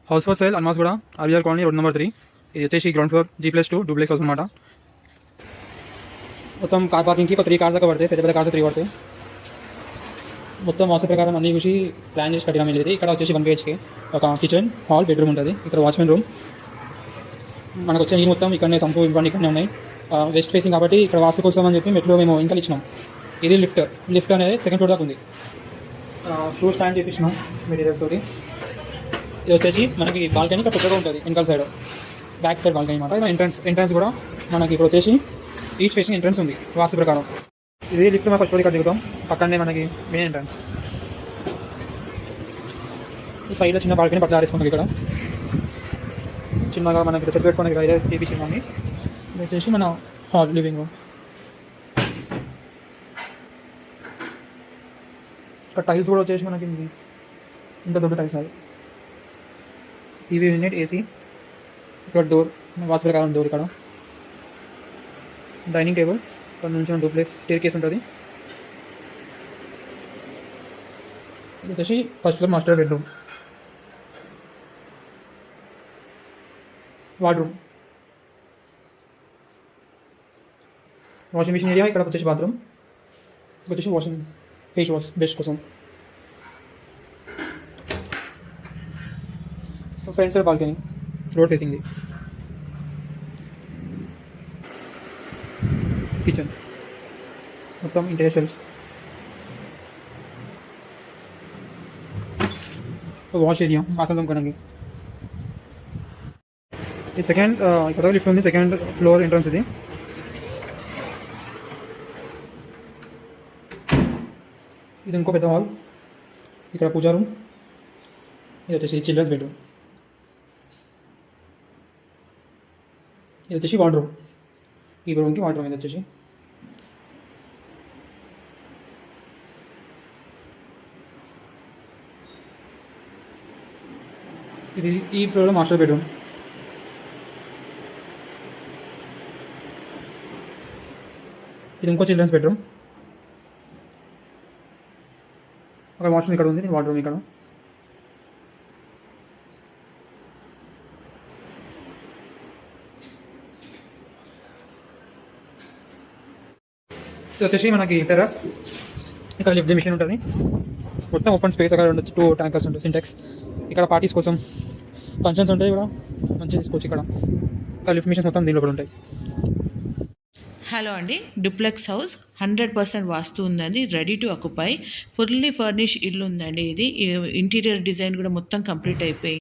House for sale అన్మాస్ కూడా RR colony road number 3. ఇది వచ్చేసి ground floor G+2 duplex house అనమాట. మొత్తం కార్ పార్కింగ్కి ఒక 3 కార్స్ దాకా పడతాయి. పెద్ద పెద్ద కార్స్ 3 పడతాయి. మొత్తం వాస్తు ప్రకారం అన్ని చూసి ప్లాన్ చేసి కట్టినాం. ఇది ఇక్కడ వచ్చేసి 1 BHK ఒక కిచెన్ హాల్ బెడ్రూమ్ ఉంటుంది. ఇక్కడ వాచ్మెన్ రూమ్ మనకు వచ్చే నీరు మొత్తం ఇక్కడనే సంపు ఇవన్నీ ఇక్కడనే ఉన్నాయి. వెస్ట్ ఫేసింగ్ కాబట్టి ఇక్కడ వాస్తు కోసం అని చెప్పి మెట్లో మేము ఇంకా ఇచ్చినాం. ఇది లిఫ్ట్ అనేది సెకండ్ ఫ్లోర్ దాకా ఉంది. షూ స్టాండ్ చేపించినాం మెటీరియల్స్ తోటి. ఇది వచ్చేసి మనకి బాల్కనీ ఇక్కడ పెద్దగా ఉంటుంది. వెనకాల సైడ్ బ్యాక్ సైడ్ బాల్కనీ అనమాట. ఎంట్రన్స్ కూడా మనకి ఇప్పుడు వచ్చేసి ఈచ్ ఫేసింగ్ ఎంట్రన్స్ ఉంది వాస్తు ప్రకారం. ఇది లిఫ్ట్ మా ఫస్ట్ ఫ్లోర్ ఇక్కడ దిగుతాం. పక్కనే మనకి మెయిన్ ఎంట్రన్స్. ఈ సైడ్లో చిన్న బాల్కనీ పట్ల ఆరేసుకుంటాం. ఇక్కడ చిన్నగా మనకి చెట్టు పెట్టుకోవడానికి రైడే చేపించినాం. ఇది వచ్చేసి మన హాల్ లివింగ్ రూమ్. ఇక్కడ టైల్స్ కూడా వచ్చేసి మనకి ఇంత దొడ్డు టైల్స్ అది. TV unit AC. ఇక్కడ డోర్ వాస్తు ప్రకారం డోర్. ఇక్కడ డైనింగ్ టేబుల్ ఇక్కడ నుంచి డూప్లెక్స్ స్టేర్ కేస్ ఉంటుంది. ఇది వచ్చేసి first floor master bedroom. Wardrobe, washing machine area. ఇక్కడ వచ్చేసి బాత్రూమ్. ఇక్కడ వచ్చేసి ఫేస్ వాష్ బెస్ట్ కోసం. Front side balcony road facing. Kitchen మొత్తం ఇంటీరియర్ షెల్ఫ్స్. వాష్ ఏరియా బాసలు తోముకోవడానికి. ఈ సెకండ్ ఇక్కడ లిఫ్ట్ ఉంది. సెకండ్ ఫ్లోర్ ఎంట్రన్స్ ఇది. ఇది ఇంకో పెద్ద హాల్. ఇక్కడ పూజా రూమ్. ఇది వచ్చేసి చిల్డ్రన్స్ బెడ్రూమ్. ఇది వచ్చేసి వార్డ్రూమ్. ఈ రూమ్కి వార్డ్రూమ్. ఇది వచ్చేసి ఇది ఈ ఫ్లోర్లో మాస్టర్ బెడ్రూమ్. ఇది ఇంకో చిల్డ్రన్స్ బెడ్రూమ్. ఒక వాష్రూమ్ ఇక్కడ ఉంది. వార్డ్రూమ్ ఇక్కడ. ఇది వచ్చేసి మనకి టెర్రస్. ఇక్కడ లిఫ్ట్ మిషన్ ఉంటుంది. మొత్తం ఓపెన్ స్పేస్. అక్కడ 2 ట్యాంకర్స్ ఉంటాయి సింటెక్స్. ఇక్కడ పార్టీస్ కోసం ఫంక్షన్స్ ఉంటాయి. ఇక్కడ మంచిగా తీసుకోవచ్చు. ఇక్కడ లిఫ్ట్ మిషన్స్ మొత్తం దీనిలో కూడా ఉంటాయి. హలో అండి, డూప్లెక్స్ హౌస్ 100% వాస్తు ఉందండి. Ready to occupy fully furnish ఇల్లు ఉందండి. ఇది ఇంటీరియర్ డిజైన్ కూడా మొత్తం కంప్లీట్ అయిపోయి